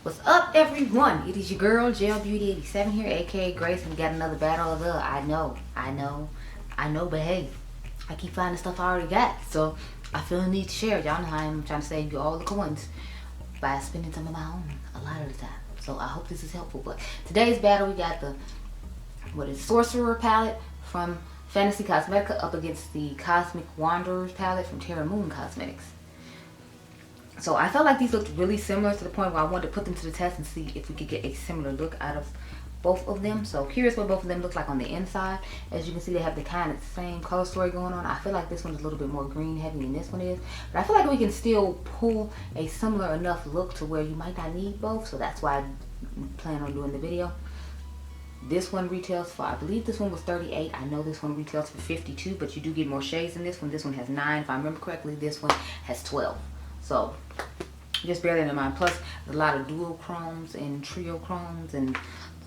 What's up, everyone? It is your girl, Jail Beauty 87 here, aka Grace, and we got another battle of the I know, but hey, I keep finding stuff I already got, so I feel the need to share. Y'all know how I'm trying to save you all the coins by spending some of my own a lot of the time. So I hope this is helpful. But today's battle, we got the Sorcerer palette from Fenty Cosmetica up against the Cosmic Wanderers palette from Terra Cosmetics. So I felt like these looked really similar to the point where I wanted to put them to the test and see if we could get a similar look out of both of them. So here's what both of them look like on the inside. As you can see, they have the kind of same color story going on. I feel like this one's a little bit more green heavy than this one is. But I feel like we can still pull a similar enough look to where you might not need both. So that's why I plan on doing the video. This one retails for, I believe this one was $38. I know this one retails for $52, but you do get more shades in this one. This one has 9. If I remember correctly, this one has 12. So just bear that in mind. Plus a lot of dual chromes and trio chromes and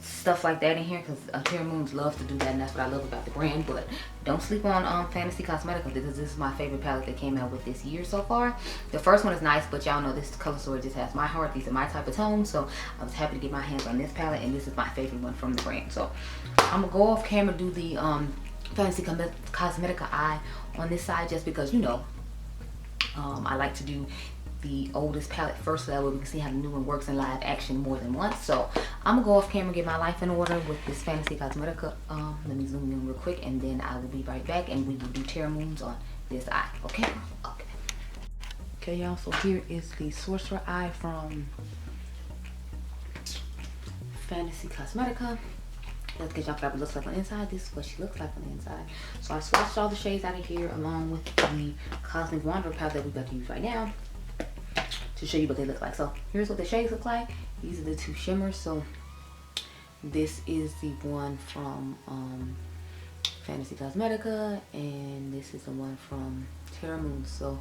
stuff like that in here, because Terra Moons love to do that, and that's what I love about the brand. But don't sleep on Fenty Cosmetica. This is my favorite palette they came out with this year so far. The first one is nice, but y'all know this color story just has my heart. These are my type of tones, so I was happy to get my hands on this palette, and this is my favorite one from the brand. So I'm gonna go off camera, do the Fenty Cosmetica eye on this side, just because, you know, I like to do the oldest palette first, so that way we can see how the new one works in live action more than once. So I'm gonna go off camera, get my life in order with this Fenty Cosmetica. Let me zoom in real quick, and then I will be right back, and we will do Terra Moons on this eye. Okay, y'all, so here is the Sorcerer eye from Fenty Cosmetica. Let's get y'all what it looks like on the inside. This is what she looks like on the inside. So I swatched all the shades out of here along with the Cosmic Wanderer palette that we're about to use right now to show you what they look like. So here's what the shades look like. These are the two shimmers. So this is the one from Fenty Cosmetica, and this is the one from Terra Moons. So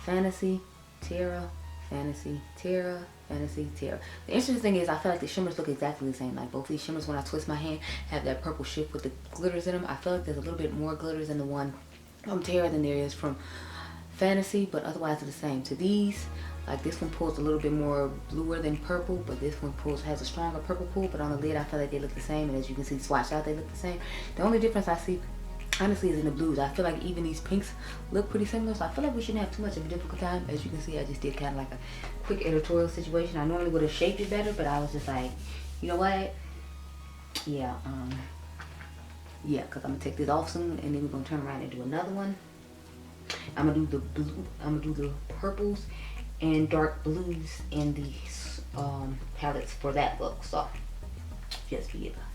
Fenty, Terra, Fenty, Terra, Fenty, Terra. The interesting thing is I feel like the shimmers look exactly the same. Like both these shimmers, when I twist my hand, have that purple shift with the glitters in them. I feel like there's a little bit more glitters in the one from Terra than there is from Fenty, but otherwise they're the same. To these, like this one pulls a little bit more bluer than purple, but this one has a stronger purple pull. But on the lid, I feel like they look the same, and as you can see swatched out, they look the same. The only difference I see, honestly, is in the blues. I feel like even these pinks look pretty similar, so I feel like we shouldn't have too much of a difficult time. As you can see, I just did kind of like a quick editorial situation. I normally would have shaped it better, but I was just like, you know what? Yeah, because I'm gonna take this off soon, and then we're gonna turn around and do another one. I'm gonna do the blue. I'm gonna do the purples and dark blues in these palettes for that look. So just be advised,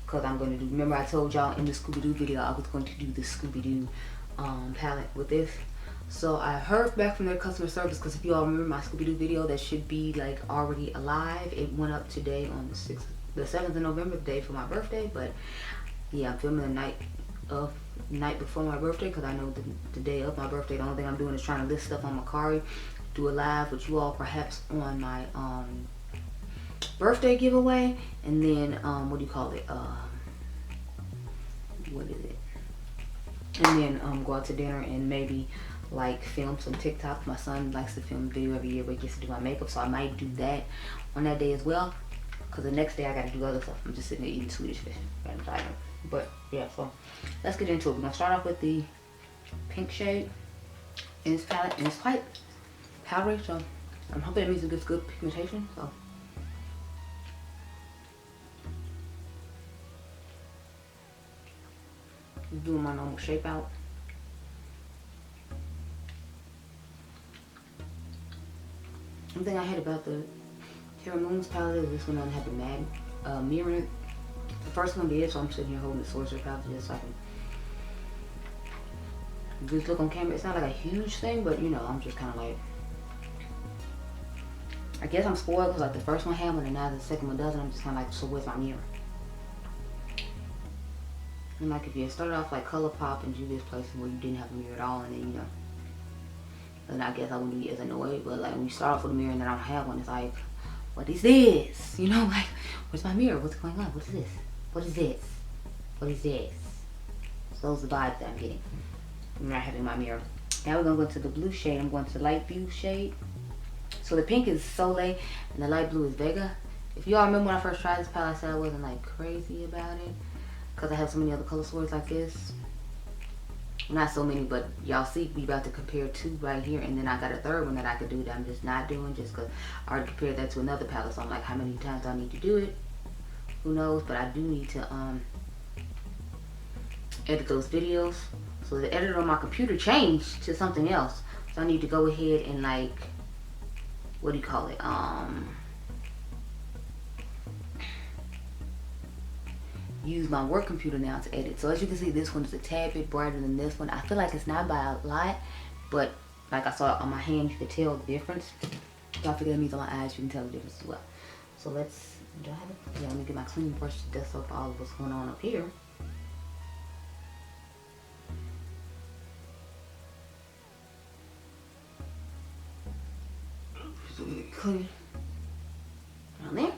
because I'm going to do, remember I told y'all in the Scooby-Doo video I was going to do the Scooby-Doo palette with this. So I heard back from their customer service, because if you all remember my Scooby-Doo video that should be like already alive, it went up today on the 7th of November, the day for my birthday. But yeah, I'm filming the night before my birthday, because I know the day of my birthday, the only thing I'm doing is trying to list stuff on Bakerie, do a live with you all perhaps on my birthday giveaway, and then what do you call it, what is it, and then go out to dinner and maybe like film some TikToks. My son likes to film a video every year where he gets to do my makeup, so I might do that on that day as well, because the next day I gotta do other stuff. I'm just sitting there eating Swedish fish. But yeah, so let's get into it. We're gonna start off with the pink shade in this palette, and it's quite powdery, so I'm hoping it means it gives good pigmentation. So I'm doing my normal shape out. One thing I hate about the Terra Moons palette is this one doesn't have the mag mirror in it. The first one did, so I'm sitting here holding the Sorcerer palette just so I can just look on camera. It's not like a huge thing, but you know, I'm just kind of like, I guess I'm spoiled because like the first one had one and now the second one doesn't. I'm just kind of like, so where's my mirror? And like if you had started off like ColourPop and Juvia's Place where you didn't have a mirror at all, and then, you know, then I guess I wouldn't be as annoyed. But like when you start off with a mirror and then I don't have one, it's like, what is this? You know, like, where's my mirror? What's going on? What is this? What is this? What is this? So those are the vibes that I'm getting. I'm not having my mirror. Now we're gonna go into the blue shade. I'm going to light blue shade. So the pink is Soleil and the light blue is Vega. If y'all remember when I first tried this palette, I said I wasn't like crazy about it because I have so many other color stories like this. Not so many, but y'all see we about to compare two right here, and then I got a third one that I could do that I'm just not doing just because I already compared that to another palette. So I'm like, how many times do I need to do it? Who knows? But I do need to edit those videos. So the editor on my computer changed to something else, so I need to go ahead and like, what do you call it, use my work computer now to edit. So as you can see, this one is a tad bit brighter than this one. I feel like it's not by a lot, but like I saw on my hand, you could tell the difference. So I figure that means on my eyes you can tell the difference as well. So let's, do I have it? Yeah, let me get my cleaning brush to dust off all of what's going on up here. So we clean around there.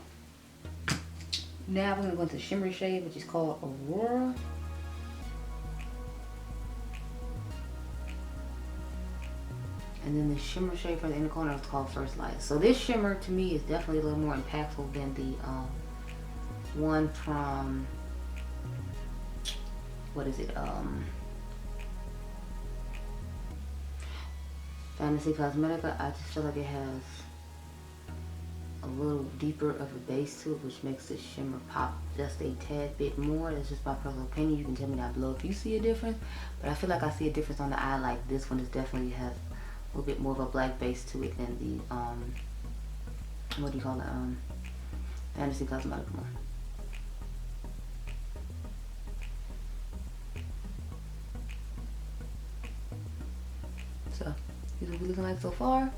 Now we're gonna go into the shimmery shade, which is called Aurora. And then the shimmer shade for the inner corner is called First Light. So this shimmer to me is definitely a little more impactful than the one from, what is it, Fenty Cosmetica. I just feel like it has a little deeper of a base to it, which makes the shimmer pop just a tad bit more. That's just my personal opinion. You can tell me down below if you see a difference, but I feel like I see a difference on the eye. Like this one is definitely has a little bit more of a black base to it than the what do you call it, Fenty Cosmetica one. So these are what we're looking like so far.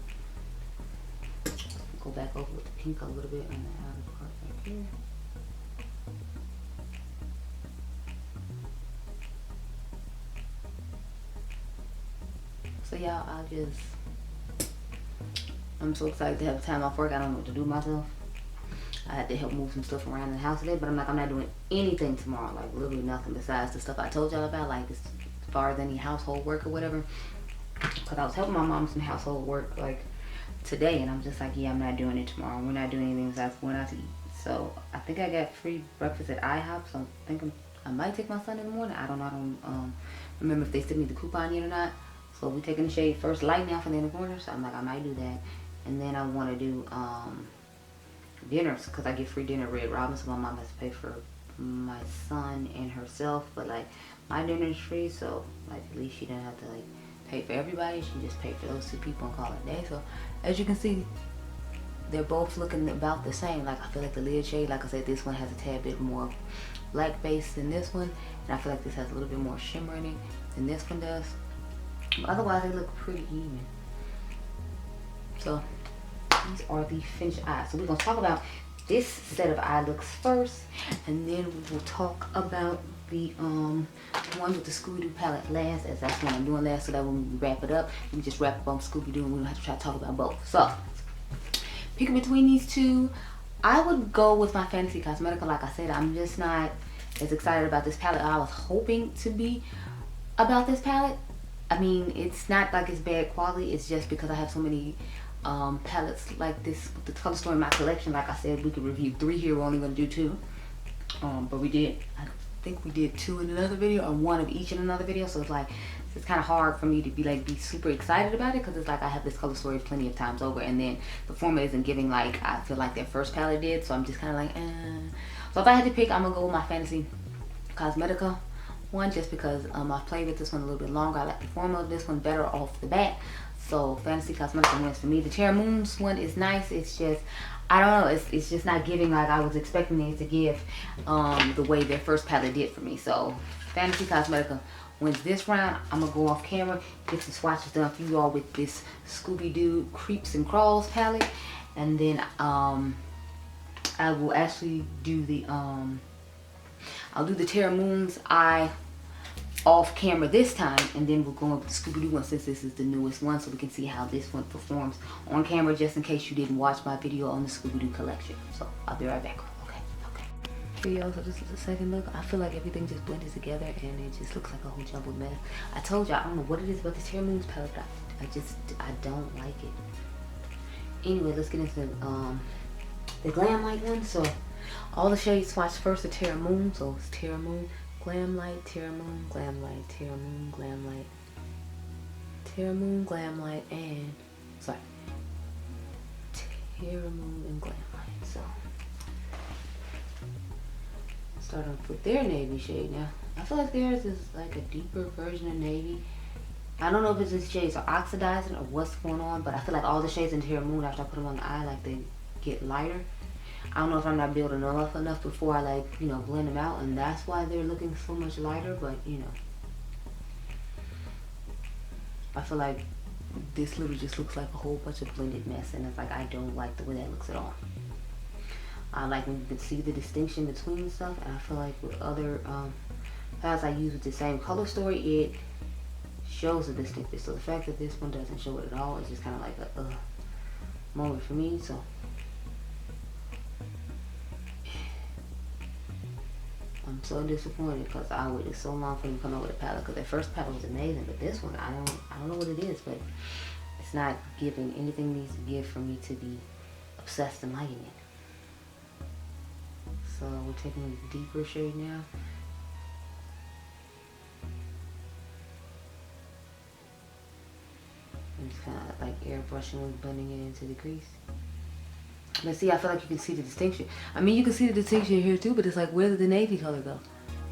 Go back over with the pink a little bit on the outer part right here. So y'all, I'm so excited to have time off work. I don't know what to do myself. I had to help move some stuff around in the house today, but I'm not doing anything tomorrow, like literally nothing besides the stuff I told y'all about, like as far as any household work or whatever. Because I was helping my mom some household work like today, and I'm just like, yeah, I'm not doing it tomorrow. We're not doing anything besides going out to eat. So I think I got free breakfast at IHOP, so I think I might take my son in the morning. I don't know. I don't remember if they sent me the coupon yet or not. So we're taking the shade First Light now for the inner corner. So I'm like, I might do that. And then I want to do dinners because I get free dinner at Red Robin. So my mom has to pay for my son and herself. But like my dinner is free, so like at least she doesn't have to like pay for everybody. She just paid for those two people and call it a day. So as you can see, they're both looking about the same. Like I feel like the lid shade, like I said, this one has a tad bit more black base than this one, and I feel like this has a little bit more shimmer in it than this one does. But otherwise they look pretty even. So these are the finished eyes. So we're gonna talk about this set of eye looks first, and then we will talk about the one with the Scooby-Doo palette last, as that's what I'm doing last, so that when we wrap it up, we can just wrap up on Scooby-Doo and we don't have to try to talk about both. So picking between these two, I would go with my Fenty Cosmetica. Like I said, I'm just not as excited about this palette I was hoping to be about this palette. I mean, it's not like it's bad quality, it's just because I have so many palettes like this with the color story in my collection. Like I said, we could review 3 here, we're only going to do 2, but we did, I think we did 2 in another video, or 1 of each in another video. So it's like, it's kind of hard for me to be super excited about it, because it's like I have this color story plenty of times over, and then the formula isn't giving like I feel like their first palette did. So I'm just kind of like, eh. So if I had to pick, I'm gonna go with my Fenty Cosmetica one, just because I've played with this one a little bit longer. I like the formula of this one better off the bat. So Fenty Cosmetica wins for me. The Terra Moons one is nice. It's just, I don't know, it's just not giving like I was expecting it to give the way their first palette did for me. So Fenty Cosmetica wins this round. I'm gonna go off camera, get some swatches done for you all with this Scooby-Doo Creeps and Crawls palette, and then I will actually do the I'll do the Terra Moon's eye off camera this time, and then we'll go with the Scooby-Doo one, since this is the newest one, so we can see how this one performs on camera, just in case you didn't watch my video on the Scooby-Doo collection. So I'll be right back. Okay, y'all, so this is the second look. I feel like everything just blended together and it just looks like a whole jumbled mess. I told you, I don't know what it is about the Terra Moon's palette, but I don't like it. Anyway, let's get into the Glamlite one. So all the shades swatched first are Terra Moon. So it's Terra Moon, Glamlite, Terra Moon, Glamlite, Terra Moon, Glamlite, Terra Moon, Glamlite, and sorry, Terra Moon and Glamlite. So start off with their navy shade. Now I feel like theirs is like a deeper version of navy. I don't know if it's these shades are oxidizing or what's going on, but I feel like all the shades in Terra Moon, after I put them on the eye, like they get lighter. I don't know if I'm not building them up enough before I, like, you know, blend them out, and that's why they're looking so much lighter. But you know, I feel like this literally just looks like a whole bunch of blended mess, and it's like I don't like the way that looks at all. I like when you can see the distinction between stuff, and I feel like with other palettes I use with the same color story, it shows the distinction. So the fact that this one doesn't show it at all is just kind of like a moment for me. So I'm so disappointed because I waited so long for them to come out with a palette, because their first palette was amazing, but this one I don't know what it is, but it's not giving anything it needs to give for me to be obsessed and liking it. So we're taking a deeper shade now. I'm just kind of like airbrushing and blending it into the crease. But see, I feel like you can see the distinction. I mean, you can see the distinction here too, but it's like, where did the navy color go?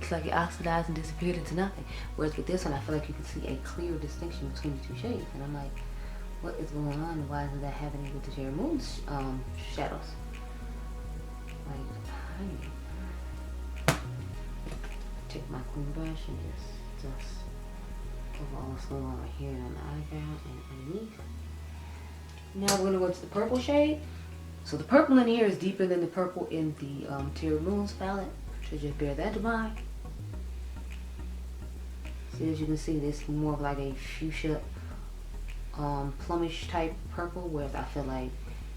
It's like it oxidized and disappeared into nothing. Whereas with this one, I feel like you can see a clear distinction between the two shades. And I'm like, what is going on? Why isn't that happening with the Terra Moon shadows? Like, I need take my clean brush and just over all what's going on right here on the eyebrow and underneath. Now we're gonna go to the purple shade. So the purple in here is deeper than the purple in the Terra Moon's palette, so just bear that in mind. See, as you can see, this is more of like a fuchsia, plumish type purple, whereas I feel like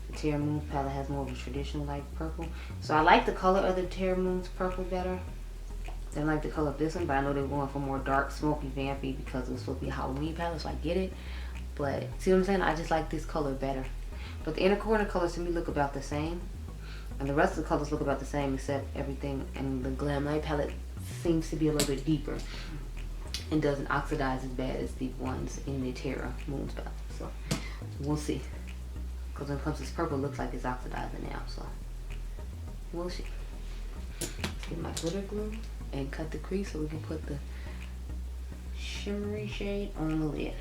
the Terra Moon's palette has more of a traditional like purple. So I like the color of the Terra Moon's purple better than like the color of this one, but I know they're going for more dark, smoky, vampy because it was supposed to be a Halloween palette, so I get it. But see what I'm saying? I just like this color better. But the inner corner colors to me look about the same, and the rest of the colors look about the same, except everything in the Glamlite palette seems to be a little bit deeper and doesn't oxidize as bad as the ones in the Terra Moon's palette. So we'll see, because when it comes to this purple, it looks like it's oxidizing now, so we'll see. Let's get my glitter glue and cut the crease so we can put the shimmery shade on the lid.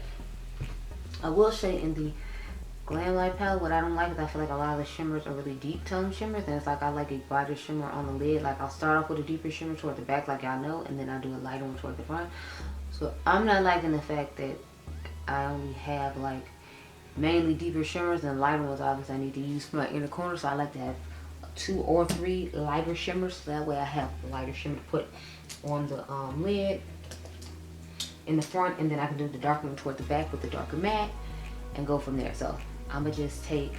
I will say in the Glamlite palette, what I don't like is I feel like a lot of the shimmers are really deep tone shimmers, and it's like I like a brighter shimmer on the lid. Like I'll start off with a deeper shimmer toward the back, like y'all know, and then I'll do a lighter one toward the front. So I'm not liking the fact that I only have like mainly deeper shimmers, and lighter ones obviously I need to use for my inner corner. So I like to have 2 or 3 lighter shimmers, so that way I have a lighter shimmer to put on the lid in the front, and then I can do the darker one toward the back with the darker matte and go from there. So I'm gonna just take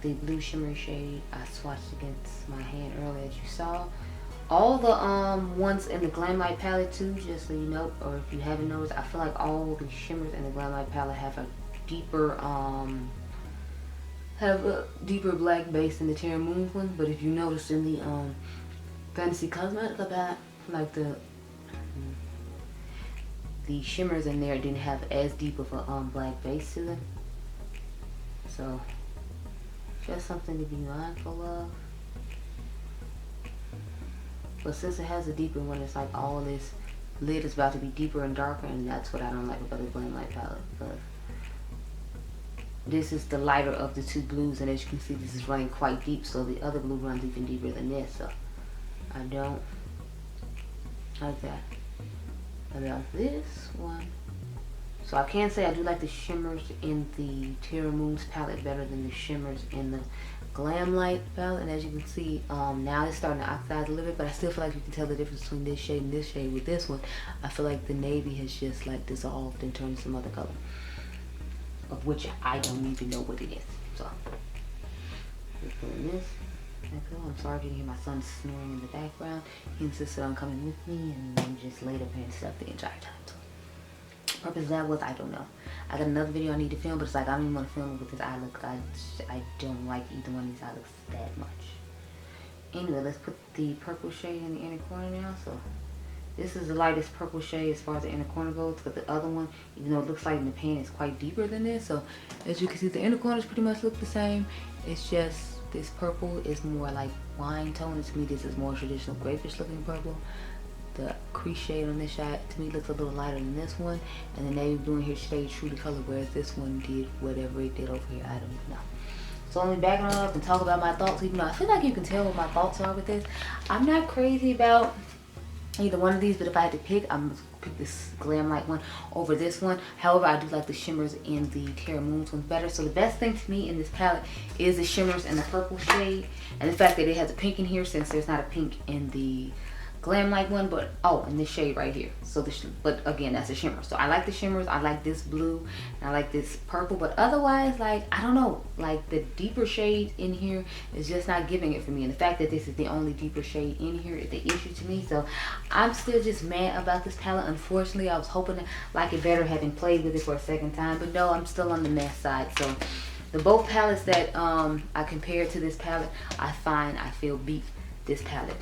the blue shimmery shade I swatched against my hand earlier, as you saw. All the ones in the Glamlite palette too, just so you know, or if you haven't noticed, I feel like all the shimmers in the Glamlite palette have a deeper black base than the Terra Moon one. But if you notice in the Fenty Cosmetica palette, like the shimmers in there didn't have as deep of a black base to them. So just something to be mindful of. But since it has a deeper one, it's like all this lid is about to be deeper and darker, and that's what I don't like about the Glamlite palette. But this is the lighter of the 2 blues, and as you can see, this is running quite deep, so the other blue runs even deeper than this. So I don't like that about this one. So I can say I do like the shimmers in the Terra Moon's palette better than the shimmers in the Glamlite palette. And as you can see, now it's starting to oxidize a little bit, but I still feel like you can tell the difference between this shade and this shade. With this one, I feel like the navy has just like dissolved and turned to some other color, of which I don't even know what it is. So just putting this. I'm sorry if you can hear my son snoring in the background. He insisted on coming with me, and then just laid up here and slept the entire time. So purpose of that was, I don't know. I got another video I need to film, but it's like I don't even want to film it with this eye look. I don't like either one of these eye looks that much. Anyway, let's put the purple shade in the inner corner now. So this is the lightest purple shade as far as the inner corner goes, because the other one, even though it looks like in the pan, it's quite deeper than this. So as you can see, the inner corners pretty much look the same. It's just this purple is more like wine tone, and to me this is more traditional grayish looking purple. The crease shade on this shade to me looks a little lighter than this one, and the navy blue in here shade true to color, whereas this one did whatever it did over here, I don't know. So let me back it up and talk about my thoughts, even though I feel like you can tell what my thoughts are with this. I'm not crazy about either one of these, but if I had to pick, I'm gonna pick this Glamlite one over this one. However, I do like the shimmers in the Terra Moons ones better. So the best thing to me in this palette is the shimmers and the purple shade, and the fact that it has a pink in here, since there's not a pink in the Glamlite one, but oh, and this shade right here. So this, but again, that's a shimmer. So I like the shimmers. I like this blue and I like this purple, but otherwise, like, I don't know, like the deeper shade in here is just not giving it for me, and the fact that this is the only deeper shade in here is the issue to me. So I'm still just mad about this palette. Unfortunately, I was hoping to like it better having played with it for a second time, but no, I'm still on the mess side. So the both palettes that I compared to this palette, I feel beat this palette.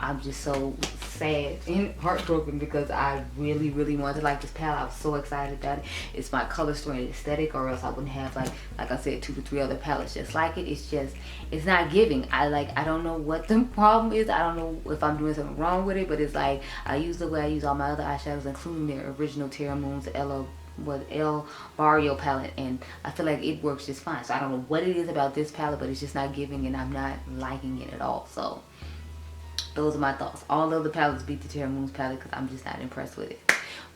I'm just so sad and heartbroken because I really, really wanted to like this palette. I was so excited about it. It's my color story and aesthetic, or else I wouldn't have like I said, 2 to 3 other palettes just like it. It's just, it's not giving. I don't know what the problem is. I don't know if I'm doing something wrong with it, but it's like I use the way I use all my other eyeshadows, including their original Terra Moons, El Barrio palette, and I feel like it works just fine. So I don't know what it is about this palette, but it's just not giving, and I'm not liking it at all. So those are my thoughts. All the other palettes beat the Terra Moons palette because I'm just not impressed with it.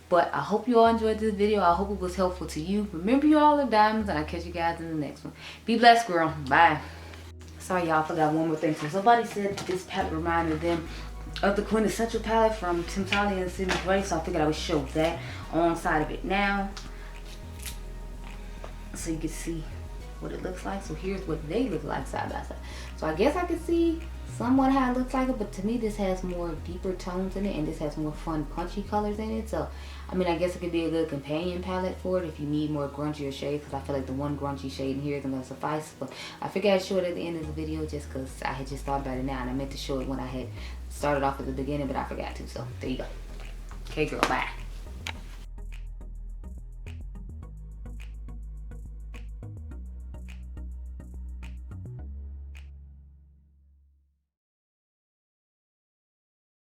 But I hope you all enjoyed this video. I hope it was helpful to you. Remember, you all are diamonds, and I'll catch you guys in the next one. Be blessed, girl. Bye. Sorry, y'all, I forgot one more thing. So somebody said this palette reminded them of the quintessential palette from Tim Talley and Sydney Gray, so I figured I would show that alongside of it now, so you can see what it looks like. So here's what they look like side by side. So I guess I can see somewhat how it looks like it, but to me this has more deeper tones in it, and this has more fun punchy colors in it. So I mean, I guess it could be a good companion palette for it if you need more grungier shades, because I feel like the one grungy shade in here isn't going to suffice. But I figured I'd show it at the end of the video just because I had just thought about it now, and I meant to show it when I had started off at the beginning, but I forgot to. So there you go. Okay, girl, bye.